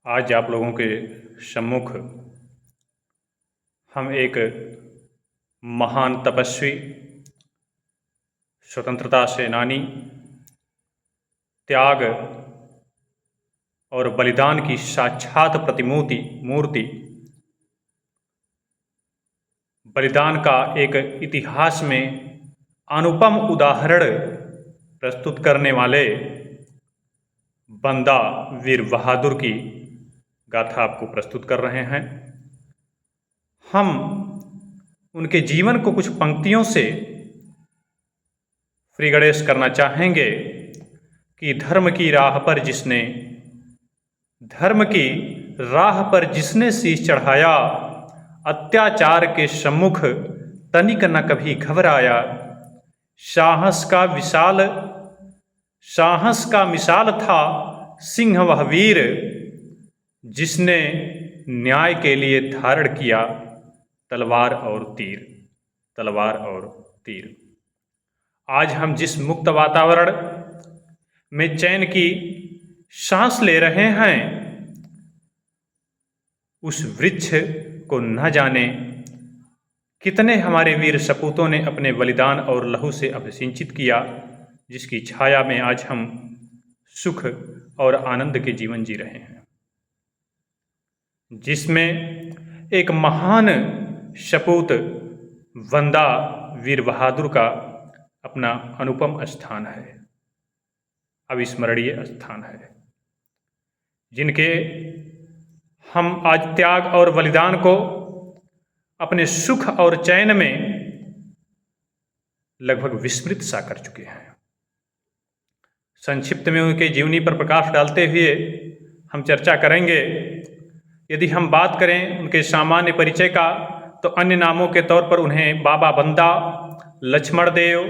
आज आप लोगों के सम्मुख हम एक महान तपस्वी, स्वतंत्रता सेनानी, त्याग और बलिदान की साक्षात मूर्ति, बलिदान का एक इतिहास में अनुपम उदाहरण प्रस्तुत करने वाले बंदा वीर बहादुर की गाथा आपको प्रस्तुत कर रहे हैं। हम उनके जीवन को कुछ पंक्तियों से श्री गणेश करना चाहेंगे कि धर्म की राह पर जिसने शीश चढ़ाया, अत्याचार के सम्मुख तनिक न कभी घबराया। साहस का मिसाल था सिंह वह वीर, जिसने न्याय के लिए धारण किया तलवार और तीर। आज हम जिस मुक्त वातावरण में चैन की सांस ले रहे हैं, उस वृक्ष को न जाने कितने हमारे वीर सपूतों ने अपने बलिदान और लहू से अभिसिंचित किया, जिसकी छाया में आज हम सुख और आनंद के जीवन जी रहे हैं, जिसमें एक महान सपूत बंदा वीर बहादुर का अपना अनुपम स्थान है, अविस्मरणीय स्थान है, जिनके हम आज त्याग और बलिदान को अपने सुख और चैन में लगभग विस्मृत सा कर चुके हैं। संक्षिप्त में उनके जीवनी पर प्रकाश डालते हुए हम चर्चा करेंगे। यदि हम बात करें उनके सामान्य परिचय का, तो अन्य नामों के तौर पर उन्हें बाबा बंदा, लक्ष्मण देव,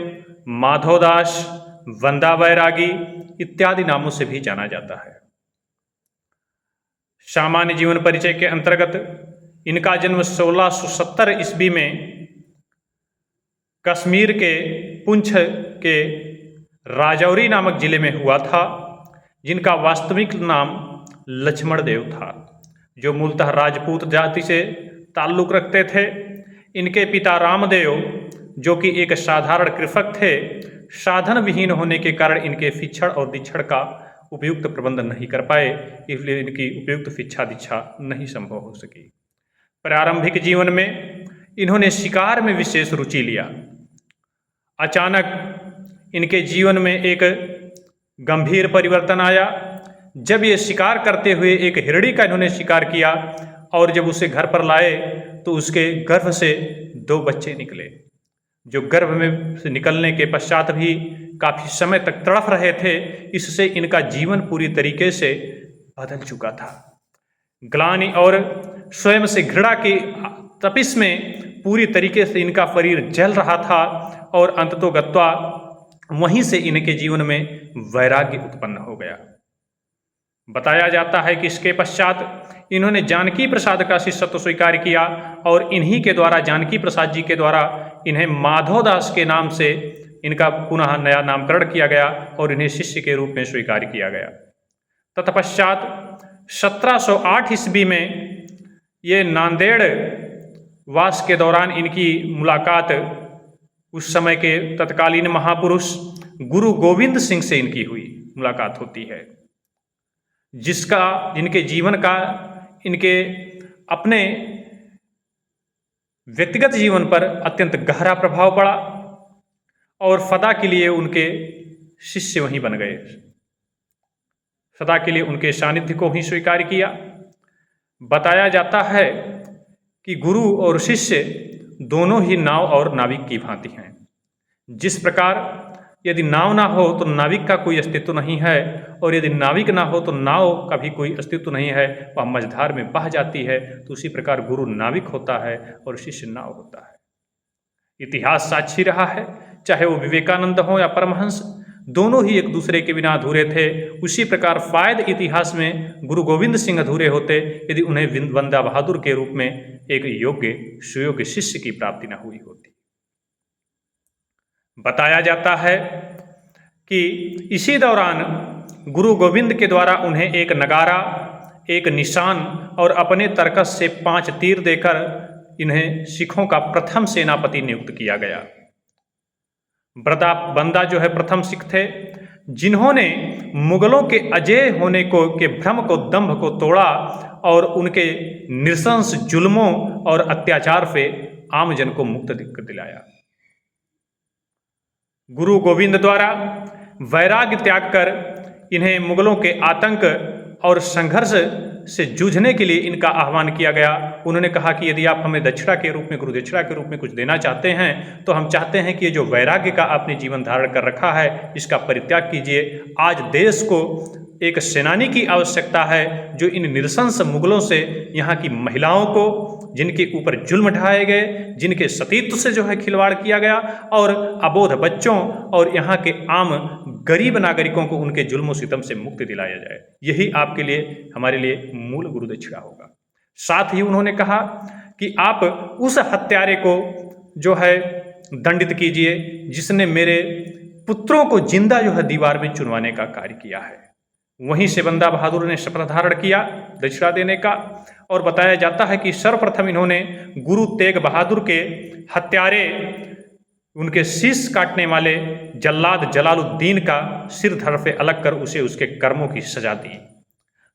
माधवदास, बंदा बैरागी इत्यादि नामों से भी जाना जाता है। सामान्य जीवन परिचय के अंतर्गत इनका जन्म 1670 ईस्वी में कश्मीर के पुंछ के राजौरी नामक जिले में हुआ था, जिनका वास्तविक नाम लक्ष्मण देव था, जो मूलतः राजपूत जाति से ताल्लुक रखते थे। इनके पिता रामदेव, जो कि एक साधारण कृषक थे, साधन विहीन होने के कारण इनके शिक्षण और दीक्षण का उपयुक्त प्रबंध नहीं कर पाए, इसलिए इनकी उपयुक्त शिक्षा दीक्षा नहीं संभव हो सकी। प्रारंभिक जीवन में इन्होंने शिकार में विशेष रुचि लिया। अचानक इनके जीवन में एक गंभीर परिवर्तन आया, जब ये शिकार करते हुए एक हिरणी का इन्होंने शिकार किया और जब उसे घर पर लाए तो उसके गर्भ से 2 बच्चे निकले, जो गर्भ में से निकलने के पश्चात भी काफी समय तक तड़फ रहे थे। इससे इनका जीवन पूरी तरीके से बदल चुका था। ग्लानि और स्वयं से घृणा की तपिश में पूरी तरीके से इनका शरीर जल रहा था और अंततोगत्वा वहीं से इनके जीवन में वैराग्य उत्पन्न हो गया। बताया जाता है कि इसके पश्चात इन्होंने जानकी प्रसाद का शिष्यत्व स्वीकार किया और इन्हीं के द्वारा, जानकी प्रसाद जी के द्वारा, इन्हें माधवदास के नाम से इनका पुनः नया नामकरण किया गया और इन्हें शिष्य के रूप में स्वीकार किया गया। तत्पश्चात 1708 ईस्वी में ये नांदेड़ वास के दौरान इनकी मुलाकात उस समय के तत्कालीन महापुरुष गुरु गोविंद सिंह से इनकी मुलाकात होती है, जिनके जीवन का इनके अपने व्यक्तिगत जीवन पर अत्यंत गहरा प्रभाव पड़ा और सदा के लिए उनके शिष्य वहीं बन गए। सदा के लिए उनके सानिध्य को ही स्वीकार किया। बताया जाता है कि गुरु और शिष्य दोनों ही नाव और नाविक की भांति हैं। जिस प्रकार यदि नाव ना हो तो नाविक का कोई अस्तित्व नहीं है, और यदि नाविक ना हो तो नाव का भी कोई अस्तित्व नहीं है, वह मझधार में बह जाती है। तो उसी प्रकार गुरु नाविक होता है और शिष्य नाव होता है। इतिहास साक्षी रहा है, चाहे वो विवेकानंद हो या परमहंस, दोनों ही एक दूसरे के बिना अधूरे थे। उसी प्रकार शायद इतिहास में गुरु गोविंद सिंह अधूरे होते यदि उन्हें बंदा बहादुर के रूप में एक योग्य सुयोग्य शिष्य की प्राप्ति न हुई होती। बताया जाता है कि इसी दौरान गुरु गोविंद के द्वारा उन्हें एक नगारा एक निशान और अपने तरकस से 5 तीर देकर इन्हें सिखों का प्रथम सेनापति नियुक्त किया गया। बंदा जो है प्रथम सिख थे जिन्होंने मुगलों के अजेय होने के भ्रम को, दंभ को तोड़ा और उनके नृशंस जुल्मों और अत्याचार से आम जन को मुक्त दिलाया। गुरु गोविंद द्वारा वैराग्य त्याग कर इन्हें मुगलों के आतंक और संघर्ष से जूझने के लिए इनका आह्वान किया गया। उन्होंने कहा कि यदि आप हमें दक्षिणा के रूप में, गुरु दक्षिणा के रूप में कुछ देना चाहते हैं तो हम चाहते हैं कि ये जो वैराग्य का आपने जीवन धारण कर रखा है इसका परित्याग कीजिए। आज देश को एक सेनानी की आवश्यकता है जो इन नृशंस मुगलों से, यहाँ की महिलाओं को जिनके ऊपर जुल्म ढाए गए, जिनके सतीत्व से जो है खिलवाड़ किया गया, और अबोध बच्चों और यहाँ के आम गरीब नागरिकों को उनके जुल्म सितम से मुक्ति दिलाया जाए। यही आपके लिए, हमारे लिए मूल गुरु दक्षिणा होगा। साथ ही उन्होंने कहा कि आप उस हत्यारे को जो है दंडित कीजिए जिसने मेरे पुत्रों को जिंदा जो है दीवार में चुनवाने का कार्य किया है। वहीं से बंदा बहादुर ने शपथ धारण किया दक्षिणा देने का, और बताया जाता है कि सर्वप्रथम इन्होंने गुरु तेग बहादुर के हत्यारे, उनके शीश काटने वाले जल्लाद जलालुद्दीन का सिर धड़ से अलग कर उसे उसके कर्मों की सजा दी।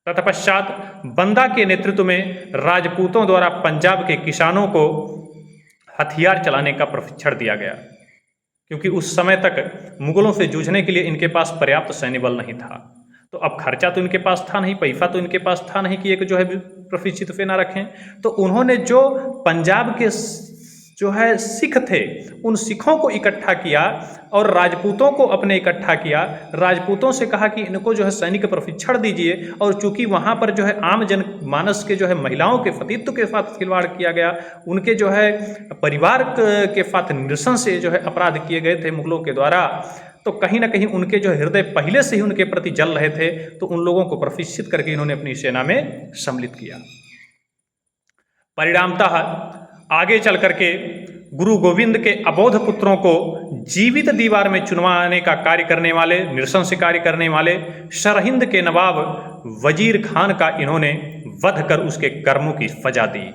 तत्पश्चात बंदा के नेतृत्व में राजपूतों द्वारा पंजाब के किसानों को हथियार चलाने का प्रशिक्षण दिया गया, क्योंकि उस समय तक मुगलों से जूझने के लिए इनके पास पर्याप्त सैन्य बल नहीं था। तो अब खर्चा तो इनके पास था नहीं, पैसा तो इनके पास था नहीं कि एक जो है प्रशिक्षित से ना रखें। तो उन्होंने जो पंजाब के जो है सिख थे उन सिखों को इकट्ठा किया और राजपूतों को अपने इकट्ठा किया। राजपूतों से कहा कि इनको जो है सैनिक प्रशिक्षण दीजिए, और चूंकि वहाँ पर जो है आम जन मानस के जो है महिलाओं के सतीत्व के साथ खिलवाड़ किया गया, उनके जो है परिवार के साथ नृशंस से जो है अपराध किए गए थे मुगलों के द्वारा, तो कहीं ना कहीं उनके जो हृदय पहले से ही उनके प्रति जल रहे थे। तो उन लोगों को प्रशिक्षित करके इन्होंने अपनी सेना में सम्मिलित किया। परिणामतः आगे चल करके गुरु गोविंद के अबोध पुत्रों को जीवित दीवार में चुनवाने का कार्य करने वाले, नृशंस कार्य करने वाले सरहिंद के नवाब वजीर खान का इन्होंने वध कर उसके कर्मों की सजा दी।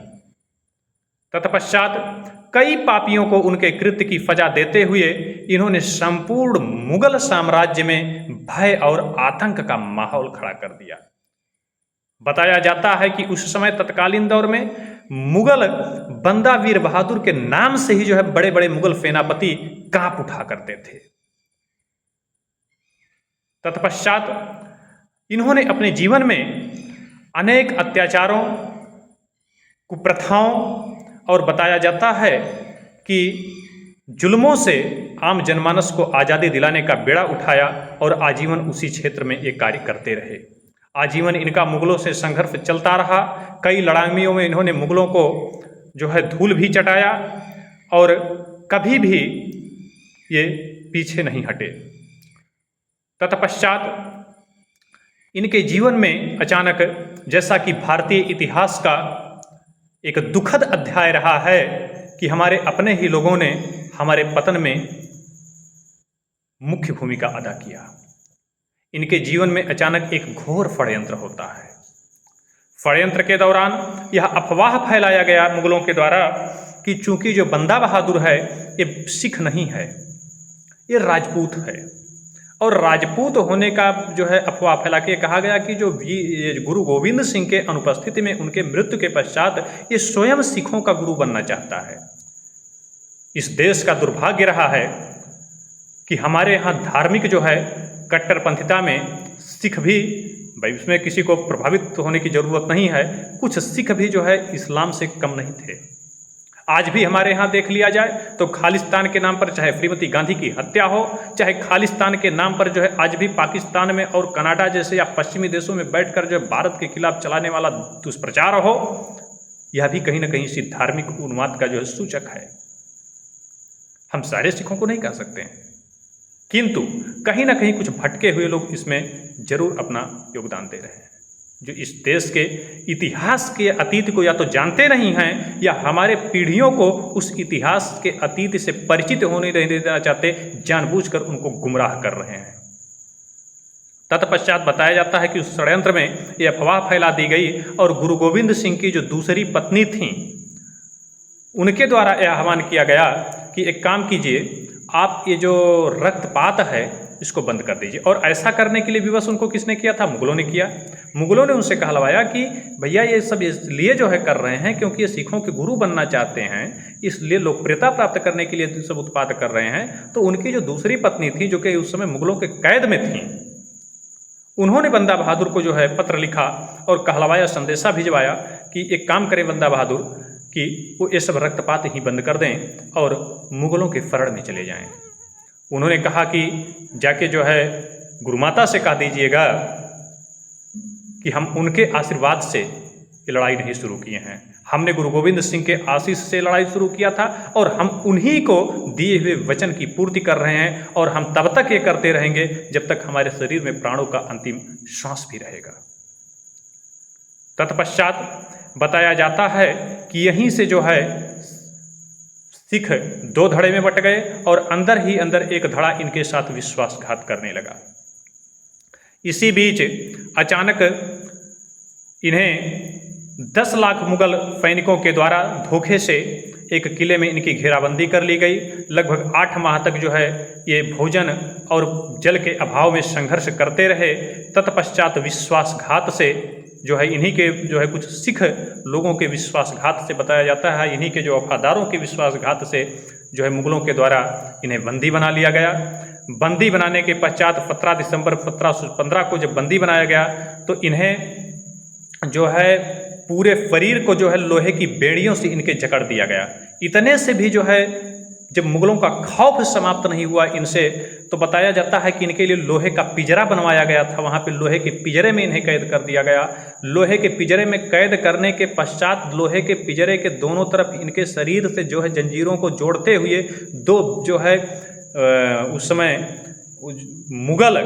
तत्पश्चात कई पापियों को उनके कृत्य की सजा देते हुए इन्होंने संपूर्ण मुगल साम्राज्य में भय और आतंक का माहौल खड़ा कर दिया। बताया जाता है कि उस समय तत्कालीन दौर में मुगल बंदा वीर बहादुर के नाम से ही जो है बड़े बड़े मुगल सेनापति कांप उठा करते थे। तत्पश्चात इन्होंने अपने जीवन में अनेक अत्याचारों, कुप्रथाओं और बताया जाता है कि जुल्मों से आम जनमानस को आज़ादी दिलाने का बेड़ा उठाया और आजीवन उसी क्षेत्र में ये कार्य करते रहे। आजीवन इनका मुगलों से संघर्ष चलता रहा। कई लड़ाइयों में इन्होंने मुगलों को जो है धूल भी चटाया और कभी भी ये पीछे नहीं हटे। तत्पश्चात इनके जीवन में अचानक, जैसा कि भारतीय इतिहास का एक दुखद अध्याय रहा है कि हमारे अपने ही लोगों ने हमारे पतन में मुख्य भूमिका अदा किया, इनके जीवन में अचानक एक घोर षड्यंत्र होता है। षड्यंत्र के दौरान यह अफवाह फैलाया गया मुगलों के द्वारा कि चूंकि जो बंदा बहादुर है ये सिख नहीं है, ये राजपूत है, और राजपूत होने का जो है अफवाह फैला के कहा गया कि जो गुरु गोविंद सिंह के अनुपस्थिति में, उनके मृत्यु के पश्चात ये स्वयं सिखों का गुरु बनना चाहता है। इस देश का दुर्भाग्य रहा है कि हमारे यहाँ धार्मिक जो है कट्टरपंथिता में सिख भी, भाई उसमें किसी को प्रभावित होने की जरूरत नहीं है, कुछ सिख भी जो है इस्लाम से कम नहीं थे। आज भी हमारे यहाँ देख लिया जाए तो खालिस्तान के नाम पर चाहे श्रीमती गांधी की हत्या हो, चाहे खालिस्तान के नाम पर जो है आज भी पाकिस्तान में और कनाडा जैसे या पश्चिमी देशों में बैठकर जो भारत के खिलाफ चलाने वाला दुष्प्रचार हो, यह भी कहीं ना कहीं इसी धार्मिक उन्माद का जो है सूचक है। हम सारे सिखों को नहीं कह सकते हैं, किंतु कहीं ना कहीं कुछ भटके हुए लोग इसमें जरूर अपना योगदान दे रहे हैं, जो इस देश के इतिहास के अतीत को या तो जानते नहीं हैं या हमारे पीढ़ियों को उस इतिहास के अतीत से परिचित होने नहीं देना चाहते, जानबूझकर उनको गुमराह कर रहे हैं। तत्पश्चात बताया जाता है कि उस षड्यंत्र में ये अफवाह फैला दी गई और गुरु गोविंद सिंह की जो दूसरी पत्नी थी उनके द्वारा यह आह्वान किया गया कि एक काम कीजिए, आप ये जो रक्तपात है इसको बंद कर दीजिए। और ऐसा करने के लिए विवश उनको किसने किया था? मुगलों ने किया। मुगलों ने उनसे कहलवाया कि भैया ये सब इसलिए जो है कर रहे हैं क्योंकि ये सिखों के गुरु बनना चाहते हैं, इसलिए लोकप्रियता प्राप्त करने के लिए सब उत्पाद कर रहे हैं। तो उनकी जो दूसरी पत्नी थी जो कि उस समय मुगलों के कैद में थी, उन्होंने बंदा बहादुर को जो है पत्र लिखा और कहलवाया, संदेशा भिजवाया कि एक काम करें बंदा बहादुर कि वो ये सब रक्तपात ही बंद कर दें और मुगलों के फरड़ में चले जाएं। उन्होंने कहा कि जाके जो है गुरुमाता से कह दीजिएगा कि हम उनके आशीर्वाद से ये लड़ाई नहीं शुरू किए हैं, हमने गुरु गोविंद सिंह के आशीष से लड़ाई शुरू किया था और हम उन्हीं को दिए हुए वचन की पूर्ति कर रहे हैं और हम तब तक ये करते रहेंगे जब तक हमारे शरीर में प्राणों का अंतिम श्वास भी रहेगा। तत्पश्चात बताया जाता है कि यहीं से जो है सिख दो धड़े में बट गए और अंदर ही अंदर एक धड़ा इनके साथ विश्वासघात करने लगा। इसी बीच अचानक इन्हें 10 लाख मुगल सैनिकों के द्वारा धोखे से एक किले में इनकी घेराबंदी कर ली गई। लगभग 8 माह तक जो है ये भोजन और जल के अभाव में संघर्ष करते रहे। तत्पश्चात विश्वासघात से जो है इन्हीं के जो है कुछ सिख लोगों के विश्वासघात से बताया जाता है, इन्हीं के जो वफादारों के विश्वासघात से जो है मुगलों के द्वारा इन्हें बंदी बना लिया गया। बंदी बनाने के पश्चात 17 दिसंबर 1715 को जब बंदी बनाया गया तो इन्हें जो है पूरे शरीर को जो है लोहे की बेड़ियों से इनके जकड़ दिया गया। इतने से भी जो है जब मुगलों का खौफ समाप्त नहीं हुआ इनसे, तो बताया जाता है कि इनके लिए लोहे का पिंजरा बनवाया गया था। वहाँ पे लोहे के पिंजरे में इन्हें कैद कर दिया गया। लोहे के पिंजरे में कैद करने के पश्चात लोहे के पिंजरे के दोनों तरफ इनके शरीर से जो है जंजीरों को जोड़ते हुए दो जो है उस समय मुगल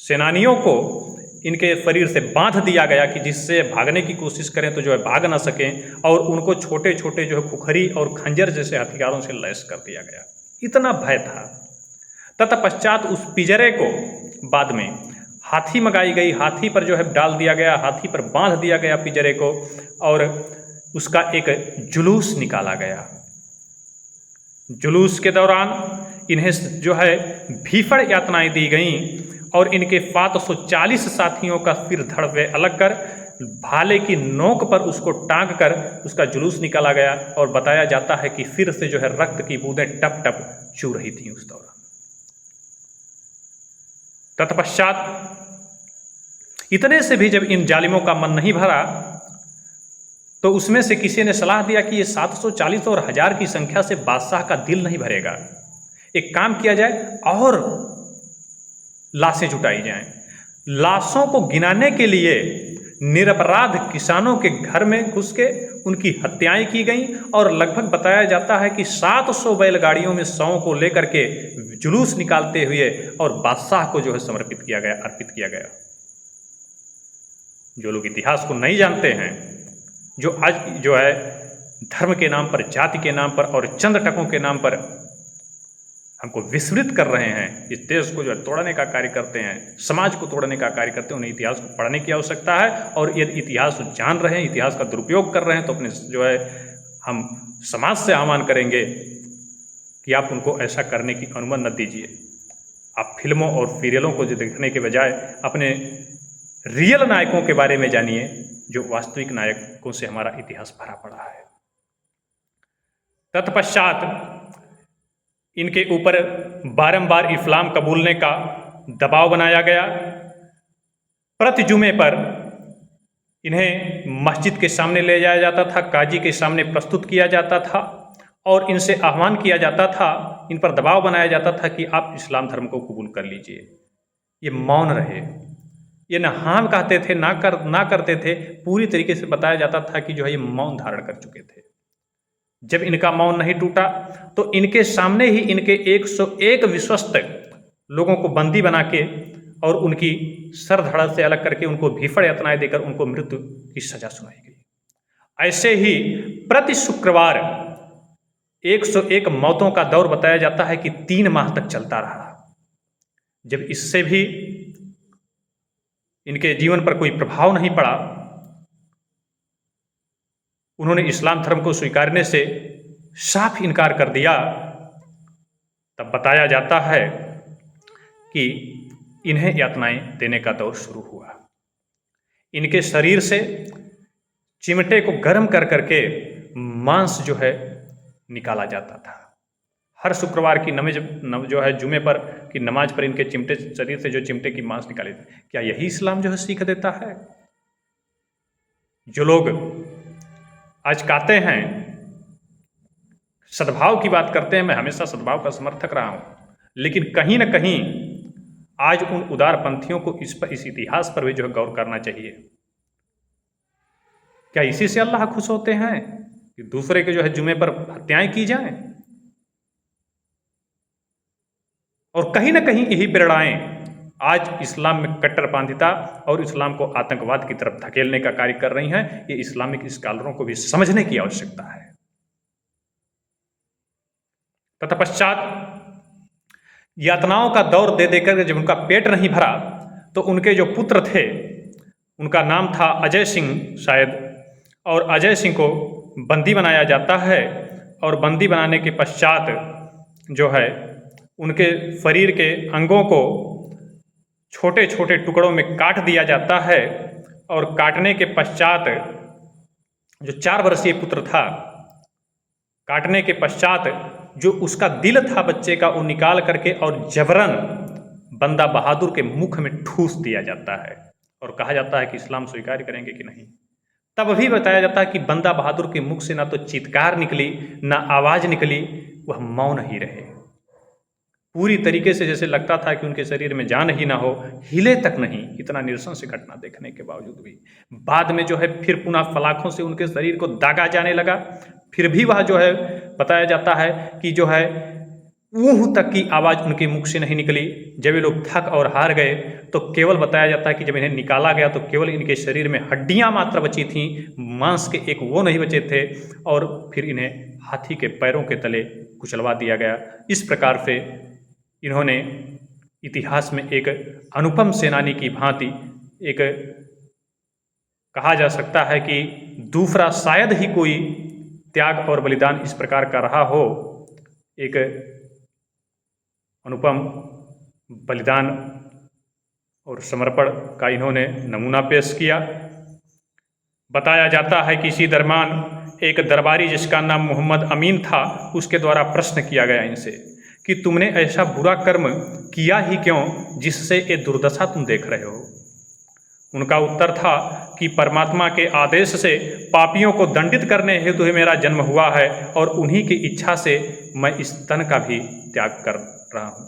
सेनानियों को इनके शरीर से बांध दिया गया कि जिससे भागने की कोशिश करें तो जो है भाग ना सकें, और उनको छोटे छोटे जो है खुखरी और खंजर जैसे हथियारों से लैस कर दिया गया। इतना भय था। तत्पश्चात उस पिंजरे को बाद में हाथी मंगाई गई, हाथी पर जो है डाल दिया गया, हाथी पर बांध दिया गया पिंजरे को, और उसका एक जुलूस निकाला गया। जुलूस के दौरान इन्हें जो है भीषण यातनाएं दी गईं और इनके 740 साथियों का सिर धड़ वे अलग कर भाले की नोक पर उसको टांग कर उसका जुलूस निकाला गया। और बताया जाता है कि सिर से जो है रक्त की बूंदें टप टप चू रही थी उस दौरान। तत्पश्चात इतने से भी जब इन जालिमों का मन नहीं भरा तो उसमें से किसी ने सलाह दिया कि ये 740 और 1000 की संख्या से बादशाह का दिल नहीं भरेगा, एक काम किया जाए और लाशें जुटाई जाएं। लाशों को गिनाने के लिए निरपराध किसानों के घर में घुस के उनकी हत्याएं की गईं और लगभग बताया जाता है कि 700 बैलगाड़ियों में शवों को लेकर के जुलूस निकालते हुए और बादशाह को जो है समर्पित किया गया, अर्पित किया गया। जो लोग इतिहास को नहीं जानते हैं, जो आज जो है धर्म के नाम पर, जाति के नाम पर और चंद टकों के नाम पर हमको विस्मृत कर रहे हैं, इस देश को जो है तोड़ने का कार्य करते हैं, समाज को तोड़ने का कार्य करते हैं, उन्हें इतिहास को पढ़ने की आवश्यकता है। और यदि इतिहास जान रहे हैं, इतिहास का दुरुपयोग कर रहे हैं, तो अपने जो है हम समाज से आह्वान करेंगे कि आप उनको ऐसा करने की अनुमति न दीजिए। आप फिल्मों और सीरियलों को देखने के बजाय अपने रियल नायकों के बारे में जानिए, जो वास्तविक नायकों से हमारा इतिहास भरा पड़ा है। तत्पश्चात इनके ऊपर बारंबार इस्लाम कबूलने का दबाव बनाया गया। प्रति जुमे पर इन्हें मस्जिद के सामने ले जाया जाता था, काजी के सामने प्रस्तुत किया जाता था और इनसे आह्वान किया जाता था, इन पर दबाव बनाया जाता था कि आप इस्लाम धर्म को कबूल कर लीजिए। ये मौन रहे, ये न हाँ कहते थे ना करते थे। पूरी तरीके से बताया जाता था कि जो है ये मौन धारण कर चुके थे। जब इनका मौन नहीं टूटा तो इनके सामने ही इनके 101 विश्वस्त लोगों को बंदी बना के और उनकी सर धड़ से अलग करके उनको भीषण यातनाएं देकर उनको मृत्यु की सजा सुनाई गई। ऐसे ही प्रति शुक्रवार 101 मौतों का दौर बताया जाता है कि 3 माह तक चलता रहा। जब इससे भी इनके जीवन पर कोई प्रभाव नहीं पड़ा। उन्होंने इस्लाम धर्म को स्वीकारने से साफ इनकार कर दिया। तब बताया जाता है कि इन्हें यातनाएं देने का दौर शुरू हुआ। इनके शरीर से चिमटे को गर्म कर करके मांस जो है निकाला जाता था। हर शुक्रवार की जो है जुमे पर की नमाज पर इनके चिमटे शरीर से जो चिमटे की मांस निकाले थे। क्या यही इस्लाम जो है सीख देता है? जो लोग आज कहते हैं, सद्भाव की बात करते हैं, मैं हमेशा सद्भाव का समर्थक रहा हूं, लेकिन कहीं ना कहीं आज उन उदारपंथियों को इस इतिहास पर भी जो है गौर करना चाहिए। क्या इसी से अल्लाह खुश होते हैं कि दूसरे के जो है जुमे पर हत्याएं की जाएं? और कहीं ना कहीं यही प्रेरणाएं आज इस्लाम में कट्टरपंथिता और इस्लाम को आतंकवाद की तरफ धकेलने का कार्य कर रही हैं। ये इस्लामिक स्कॉलरों को भी समझने की आवश्यकता है। तत्पश्चात यातनाओं का दौर दे देकर जब उनका पेट नहीं भरा तो उनके जो पुत्र थे, उनका नाम था अजय सिंह शायद, और अजय सिंह को बंदी बनाया जाता है। और बंदी बनाने के पश्चात जो है उनके शरीर के अंगों को छोटे छोटे टुकड़ों में काट दिया जाता है। और काटने के पश्चात जो 4 वर्षीय पुत्र था, काटने के पश्चात जो उसका दिल था बच्चे का, वो निकाल करके और जबरन बंदा बहादुर के मुख में ठूस दिया जाता है। और कहा जाता है कि इस्लाम स्वीकार करेंगे कि नहीं। तब भी बताया जाता है कि बंदा बहादुर के मुख से ना तो चित्कार निकली, ना आवाज निकली, वह मौन ही रहे। पूरी तरीके से जैसे लगता था कि उनके शरीर में जान ही ना हो, हिले तक नहीं। इतना निरसन से घटना देखने के बावजूद भी बाद में जो है फिर पुनः फलाखों से उनके शरीर को दागा जाने लगा। फिर भी वह जो है बताया जाता है कि जो है ऊह तक की आवाज़ उनके मुख से नहीं निकली। जब ये लोग थक और हार गए तो केवल बताया जाता है कि जब इन्हें निकाला गया तो केवल इनके शरीर में हड्डियां मात्र बची थीं, मांस के एक वो नहीं बचे थे। और फिर इन्हें हाथी के पैरों के तले कुचलवा दिया गया। इस प्रकार से इन्होंने इतिहास में एक अनुपम सेनानी की भांति एक कहा जा सकता है कि दूसरा शायद ही कोई त्याग और बलिदान इस प्रकार का रहा हो। एक अनुपम बलिदान और समर्पण का इन्होंने नमूना पेश किया। बताया जाता है कि इसी दरमियान एक दरबारी जिसका नाम मोहम्मद अमीन था, उसके द्वारा प्रश्न किया गया इनसे कि तुमने ऐसा बुरा कर्म किया ही क्यों जिससे ये दुर्दशा तुम देख रहे हो। उनका उत्तर था कि परमात्मा के आदेश से पापियों को दंडित करने हेतु ही मेरा जन्म हुआ है और उन्हीं की इच्छा से मैं इस तन का भी त्याग कर रहा हूँ।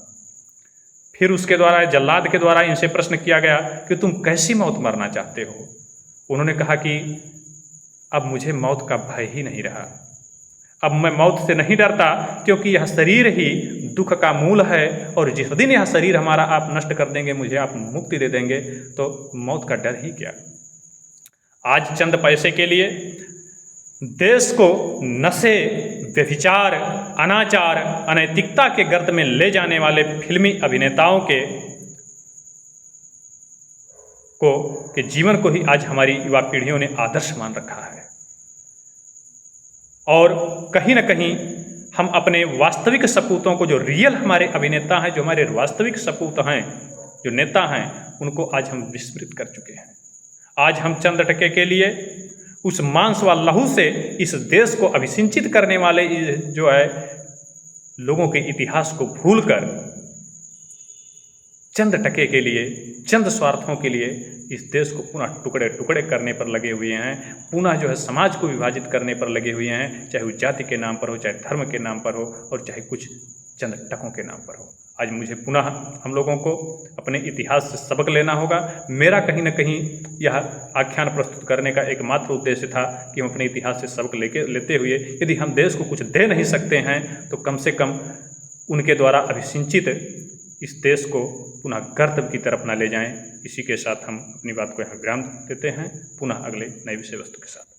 फिर उसके द्वारा जल्लाद के द्वारा इनसे प्रश्न किया गया कि तुम कैसी मौत मरना चाहते हो। उन्होंने कहा कि अब मुझे मौत का भय ही नहीं रहा, अब मैं मौत से नहीं डरता, क्योंकि यह शरीर ही दुख का मूल है और जिस दिन यह शरीर हमारा आप नष्ट कर देंगे, मुझे आप मुक्ति दे देंगे, तो मौत का डर ही क्या। आज चंद पैसे के लिए देश को नशे, व्यभिचार, अनाचार, अनैतिकता के गर्त में ले जाने वाले फिल्मी अभिनेताओं के जीवन को ही आज हमारी युवा पीढ़ियों ने आदर्श मान रखा है। और कहीं ना कहीं हम अपने वास्तविक सपूतों को, जो रियल हमारे अभिनेता हैं, जो हमारे वास्तविक सपूत हैं, जो नेता हैं, उनको आज हम विस्मृत कर चुके हैं। आज हम चंद टके के लिए उस मांस व लहू से इस देश को अभिसिंचित करने वाले जो है लोगों के इतिहास को भूलकर चंद टके के लिए, चंद स्वार्थों के लिए इस देश को पुनः टुकड़े टुकड़े करने पर लगे हुए हैं। पुनः जो है समाज को विभाजित करने पर लगे हुए हैं, चाहे वो जाति के नाम पर हो, चाहे धर्म के नाम पर हो, और चाहे कुछ चंद टकों के नाम पर हो। आज मुझे पुनः हम लोगों को अपने इतिहास से सबक लेना होगा। मेरा कहीं ना कहीं यह आख्यान प्रस्तुत करने का एकमात्र उद्देश्य था कि हम अपने इतिहास से सबक लेते हुए यदि हम देश को कुछ दे नहीं सकते हैं तो कम से कम उनके द्वारा अभिसिंचित इस देश को पुनः कर्तव्य की तरफ न ले जाएं। इसी के साथ हम अपनी बात को यहाँ विराम देते हैं। पुनः अगले नए विषय वस्तु के साथ।